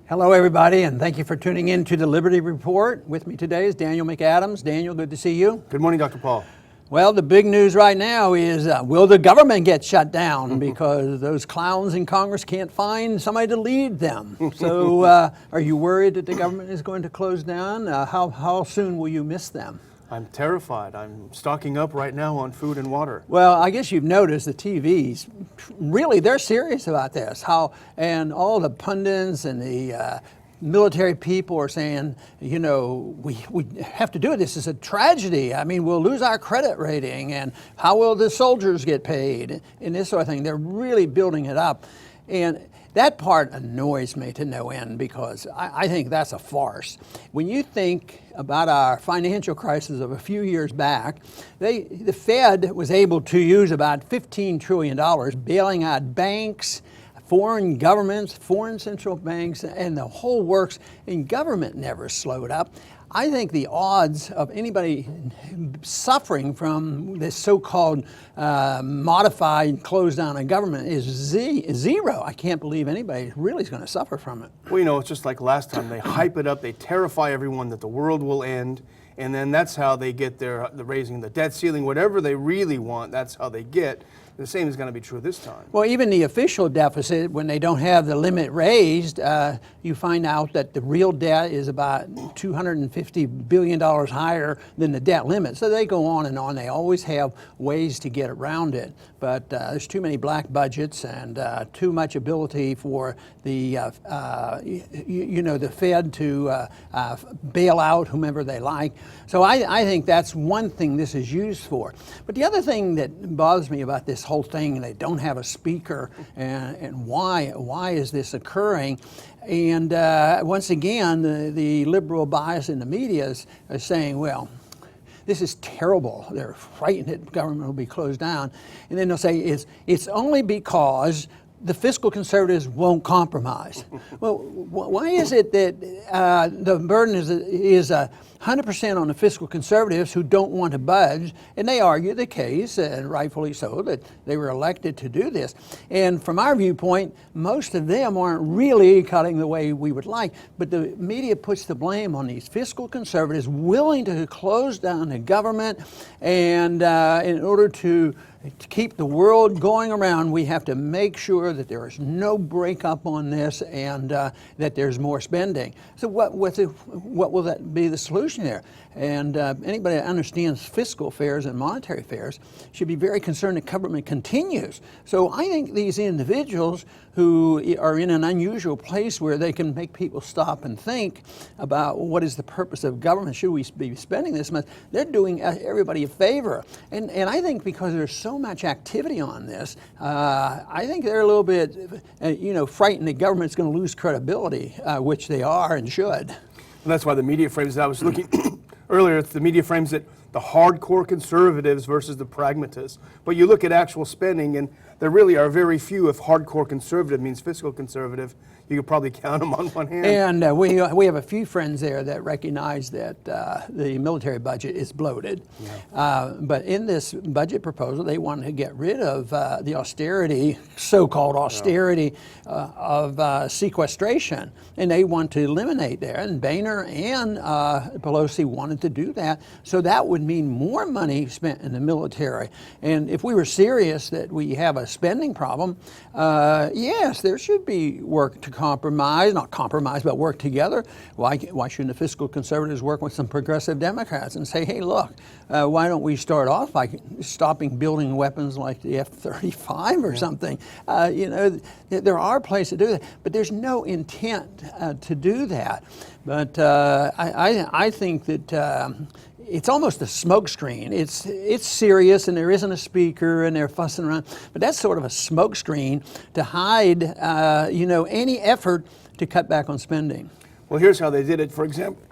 Hello, everybody, and thank you for tuning in to the Liberty Report. With me today is Daniel McAdams. Daniel, good to see you. Good morning, Dr. Paul. Well, the big news right now is will the government get shut down because those clowns in Congress can't find somebody to lead them? So are you worried that the government is going to close down? How soon will you miss them? I'm terrified. I'm stocking up right now on food and water. Well, I guess you've noticed the TVs, really, they're serious about this. And all the pundits and the military people are saying, you know, we have to do it. This is a tragedy. I mean, we'll lose our credit rating, and how will the soldiers get paid, and this sort of thing. They're really building it up. And that part annoys me to no end because I think that's a farce. When you think about our financial crisis of a few years back, the Fed was able to use about $15 trillion bailing out banks, foreign governments, foreign central banks, and the whole works, and government never slowed up. I think the odds of anybody suffering from this so-called modified close down of government is zero. I can't believe anybody really is going to suffer from it. Well, you know, it's just like last time. They hype it up, they terrify everyone that the world will end, and then that's how they get the raising the debt ceiling, whatever they really want, that's how they get. The same is going to be true this time. Well, even the official deficit, when they don't have the limit raised, you find out that the real debt is about $250 billion higher than the debt limit. So they go on and on. They always have ways to get around it. But there's too many black budgets and too much ability for the, the Fed to bail out whomever they like. So I think that's one thing this is used for. But the other thing that bothers me about this whole thing, and they don't have a speaker, and why is this occurring? And once again, the liberal bias in the media is saying, well, this is terrible. They're frightened that government will be closed down. And then they'll say it's only because the fiscal conservatives won't compromise. Well, why is it that the burden is 100% on the fiscal conservatives who don't want to budge? And they argue the case, and rightfully so, that they were elected to do this. And from our viewpoint, most of them aren't really cutting the way we would like. But the media puts the blame on these fiscal conservatives willing to close down the government, and in order to keep the world going around, we have to make sure that there is no breakup on this and that there's more spending. So what will that be the solution there? And anybody that understands fiscal affairs and monetary affairs should be very concerned that government continues. So I think these individuals who are in an unusual place where they can make people stop and think about what is the purpose of government, should we be spending this much, they're doing everybody a favor. And I think because there's so much activity on this, I think they're a little bit frightened that government's going to lose credibility, which they are and should. And that's why the media frames it. I was looking earlier, the media frames it the hardcore conservatives versus the pragmatists. But you look at actual spending, and there really are very few. If hardcore conservative means fiscal conservative, you could probably count them on one hand. And we have a few friends there that recognize that the military budget is bloated. Yeah. But in this budget proposal, they want to get rid of the austerity, so-called austerity of sequestration. And they want to eliminate that. And Boehner and Pelosi wanted to do that. So that would mean more money spent in the military. And if we were serious that we have a spending problem, yes, there should be work to not compromise, but work together. Why shouldn't the fiscal conservatives work with some progressive Democrats and say, hey, look, why don't we start off by stopping building weapons like the F-35 or something? There are places to do that, but there's no intent to do that. But I think that it's almost a smokescreen. It's serious, and there isn't a speaker, and they're fussing around. But that's sort of a smokescreen to hide, any effort to cut back on spending. Well, here's how they did it. For example,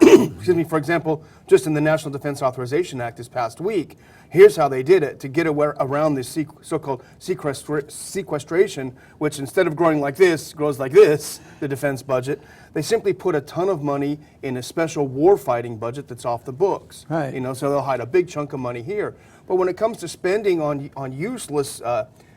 for example, just in the National Defense Authorization Act this past week, here's how they did it to get around this so-called sequestration, which instead of growing like this, grows like this, the defense budget. They simply put a ton of money in a special war-fighting budget that's off the books. Right. So they'll hide a big chunk of money here. But when it comes to spending on useless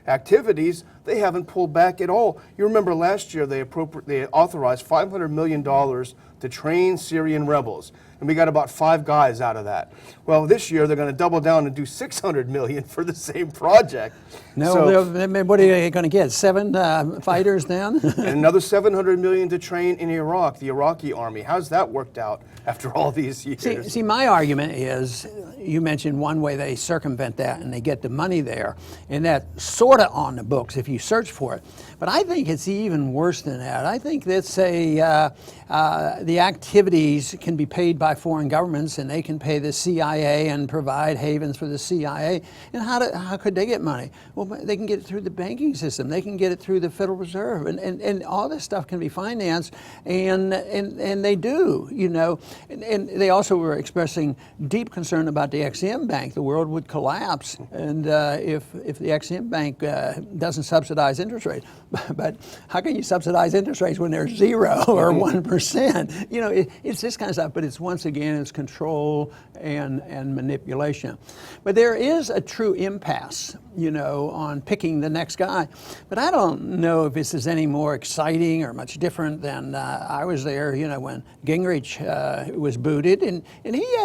activities, they haven't pulled back at all. You remember last year they authorized $500 million to train Syrian rebels, and we got about 5 guys out of that. Well, this year they're going to double down and do $600 million for the same project. No, So, what are you going to get? 7 fighters then? and another $700 million to train in Iraq, the Iraqi army. How's that worked out after all these years? See, my argument is, you mentioned one way they circumvent that and they get the money there, and that's sort of on the books if you search for it. But I think it's even worse than that. I think that, say, the activities can be paid by foreign governments, and they can pay the CIA and provide havens for the CIA. And how could they get money? Well, they can get it through the banking system. They can get it through the Federal Reserve, and all this stuff can be financed, and they do, you know. And they also were expressing deep concern about the Ex-Im Bank. The world would collapse, and if the Ex-Im Bank doesn't subsidize interest rates. But how can you subsidize interest rates when they're 0 or 1%? You know, it's this kind of stuff. But it's, once again, it's control and manipulation. But there is a true impasse, you know, on picking the next guy. But I don't know if this is any more exciting or much different than I was there, you know, when Gingrich was booted, and he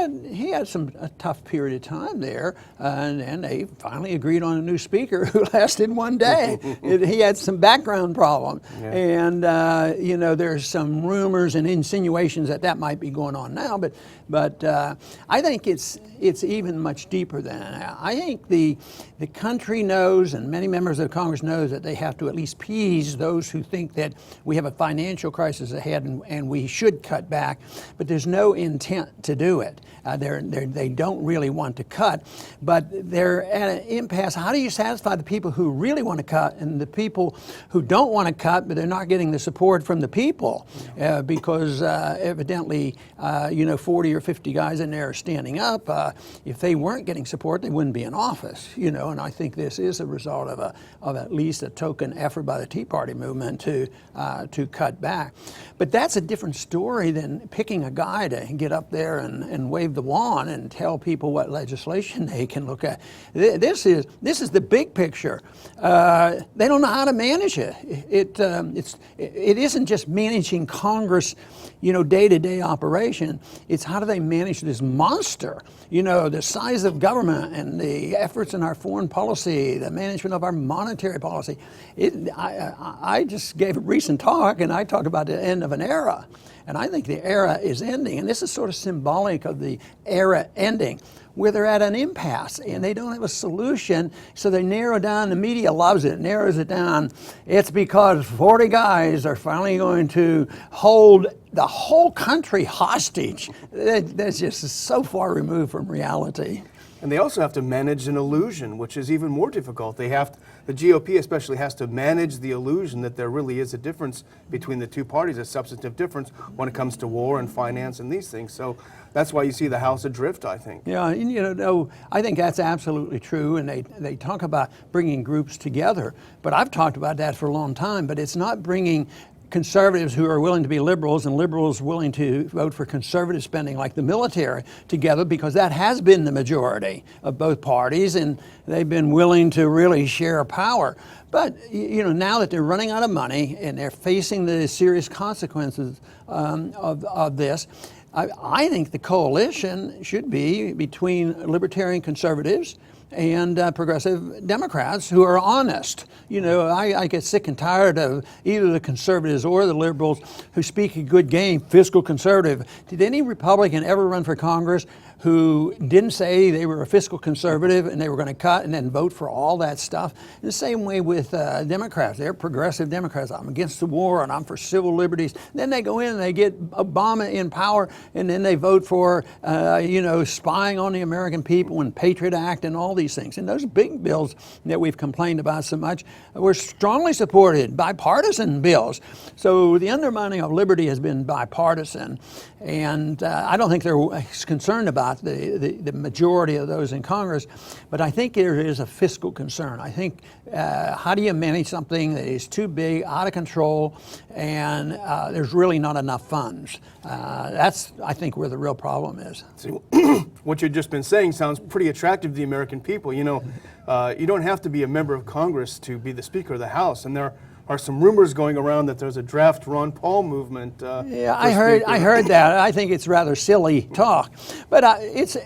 had a tough period of time there, and they finally agreed on a new speaker who lasted 1 day. He had some background problem, and you know, there's some rumors and insinuations that might be going on now, but I think it's even much deeper than that. I think the country knows, and many members of Congress knows, that they have to at least appease those who think that we have a financial crisis ahead and we should cut back, but there's no intent to do it. They don't really want to cut, but they're at an impasse. How do you satisfy the people who really want to cut and the people who don't want to cut, but they're not getting the support from the people? Because evidently, you know, 40 or 50 guys in there are standing up. If they weren't getting support, they wouldn't be in office, you know, and I think this is a result of at least a token effort by the Tea Party movement to cut back. But that's a different story than picking a guy to get up there and wave the wand and tell people what legislation they can look at. This is the big picture. They don't know how to manage it. It isn't just managing Congress, you know, day-to-day operation. It's how do they manage this monster? You know, the size of government and the efforts in our foreign policy, the management of our monetary policy. I just gave a recent talk, and I talked about the end of an era. And I think the era is ending. And this is sort of symbolic of the era ending, where they're at an impasse and they don't have a solution. So they narrow down, the media loves it, narrows it down. It's because 40 guys are finally going to hold the whole country hostage. That's just so far removed from reality. And they also have to manage an illusion, which is even more difficult. The GOP especially has to manage the illusion that there really is a difference between the two parties, a substantive difference when it comes to war and finance and these things. So that's why you see the House adrift, I think. Yeah, and, you know, I think that's absolutely true, and they talk about bringing groups together, but I've talked about that for a long time, but it's not bringing conservatives who are willing to be liberals and liberals willing to vote for conservative spending like the military together, because that has been the majority of both parties and they've been willing to really share power. But you know, now that they're running out of money and they're facing the serious consequences of this, I think the coalition should be between libertarian conservatives and progressive Democrats who are honest. You know, I get sick and tired of either the conservatives or the liberals who speak a good game, fiscal conservative. Did any Republican ever run for Congress who didn't say they were a fiscal conservative and they were going to cut and then vote for all that stuff? In the same way with Democrats. They're progressive Democrats. I'm against the war and I'm for civil liberties. Then they go in and they get Obama in power and then they vote for, you know, spying on the American people and Patriot Act and all these things. And those big bills that we've complained about so much were strongly supported, bipartisan bills. So the undermining of liberty has been bipartisan. And I don't think they're concerned about not the majority of those in Congress. But I think there is a fiscal concern. I think how do you manage something that is too big, out of control, and there's really not enough funds? That's, I think, where the real problem is. See, what you've just been saying sounds pretty attractive to the American people. You know, you don't have to be a member of Congress to be the Speaker of the House, and there are some rumors going around that there's a draft Ron Paul movement. Yeah, I heard that. I think it's rather silly talk, but it's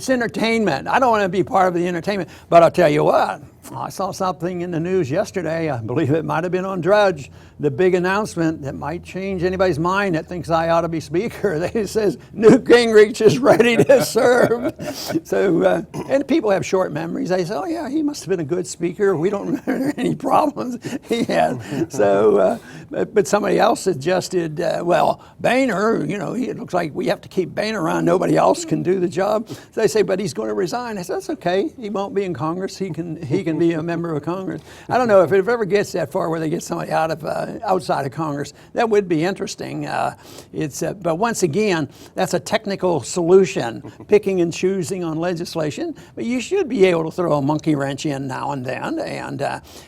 entertainment. I don't want to be part of the entertainment, but I'll tell you what. I saw something in the news yesterday, I believe it might have been on Drudge, the big announcement that might change anybody's mind that thinks I ought to be Speaker. It says Newt Gingrich is ready to serve. So, and people have short memories. They say, oh yeah, he must have been a good Speaker. We don't remember any problems he had. So, but somebody else suggested, well, Boehner, you know, it looks like we have to keep Boehner around. Nobody else can do the job. So they say, but he's going to resign. I said, that's okay. He won't be in Congress. He can be a member of Congress. I don't know if it ever gets that far where they get somebody out of outside of Congress. That would be interesting. But once again, that's a technical solution, picking and choosing on legislation. But you should be able to throw a monkey wrench in now and then. And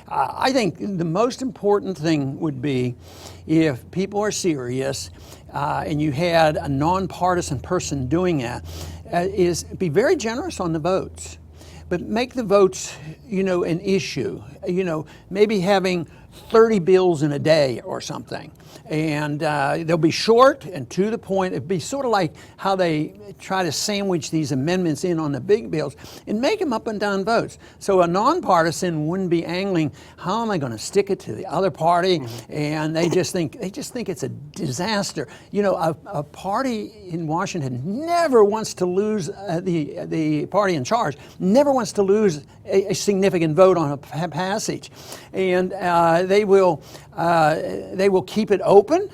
I think the most important thing would be if people are serious and you had a nonpartisan person doing that, is be very generous on the votes. But make the votes, you know, an issue. You know, maybe having 30 bills in a day or something. And they'll be short and to the point. It'd be sort of like how they try to sandwich these amendments in on the big bills and make them up and down votes. So a nonpartisan wouldn't be angling, how am I going to stick it to the other party? Mm-hmm. And they just think it's a disaster. You know, a party in Washington never wants to lose, the party in charge never wants to lose a significant vote on a passage. And they will keep it open.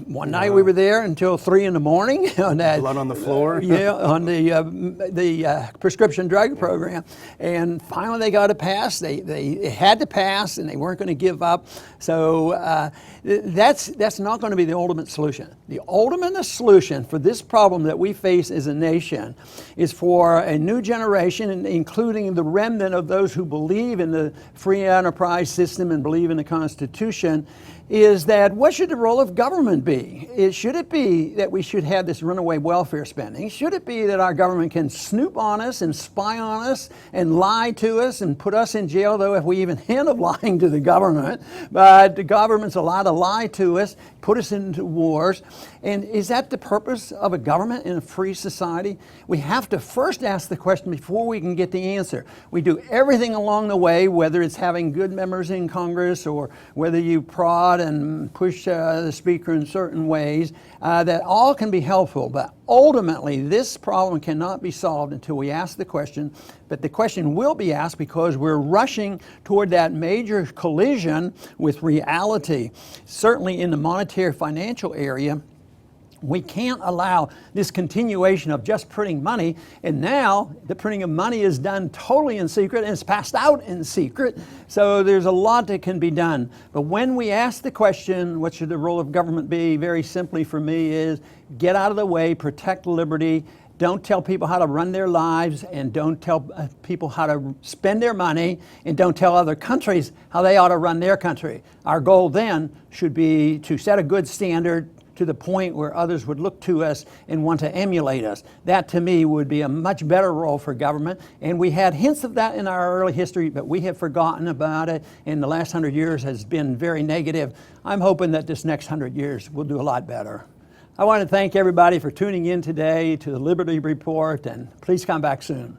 One night we were there until 3 in the morning. On that, blood on the floor. Yeah, on the prescription drug program, and finally they got it passed. They had to pass, and they weren't going to give up. So that's not going to be the ultimate solution. The ultimate solution for this problem that we face as a nation is for a new generation, including the remnant of those who believe in the free enterprise system and believe in the Constitution, is that what should the role of government be? Should it be that we should have this runaway welfare spending? Should it be that our government can snoop on us and spy on us and lie to us and put us in jail, though if we even hint of lying to the government, but the government's allowed to lie to us, put us into wars? And is that the purpose of a government in a free society? We have to first ask the question before we can get the answer. We do everything along the way, whether it's having good members in Congress or whether you prod and push the Speaker in certain ways, that all can be helpful. But ultimately, this problem cannot be solved until we ask the question. But the question will be asked because we're rushing toward that major collision with reality. Certainly in the monetary financial area, we can't allow this continuation of just printing money, and now the printing of money is done totally in secret and it's passed out in secret. So there's a lot that can be done. But when we ask the question, what should the role of government be? Very simply for me is get out of the way, protect liberty. Don't tell people how to run their lives, and don't tell people how to spend their money, and don't tell other countries how they ought to run their country. Our goal then should be to set a good standard to the point where others would look to us and want to emulate us. That, to me, would be a much better role for government. And we had hints of that in our early history, but we have forgotten about it. And the last 100 years has been very negative. I'm hoping that this next 100 years will do a lot better. I want to thank everybody for tuning in today to the Liberty Report, and please come back soon.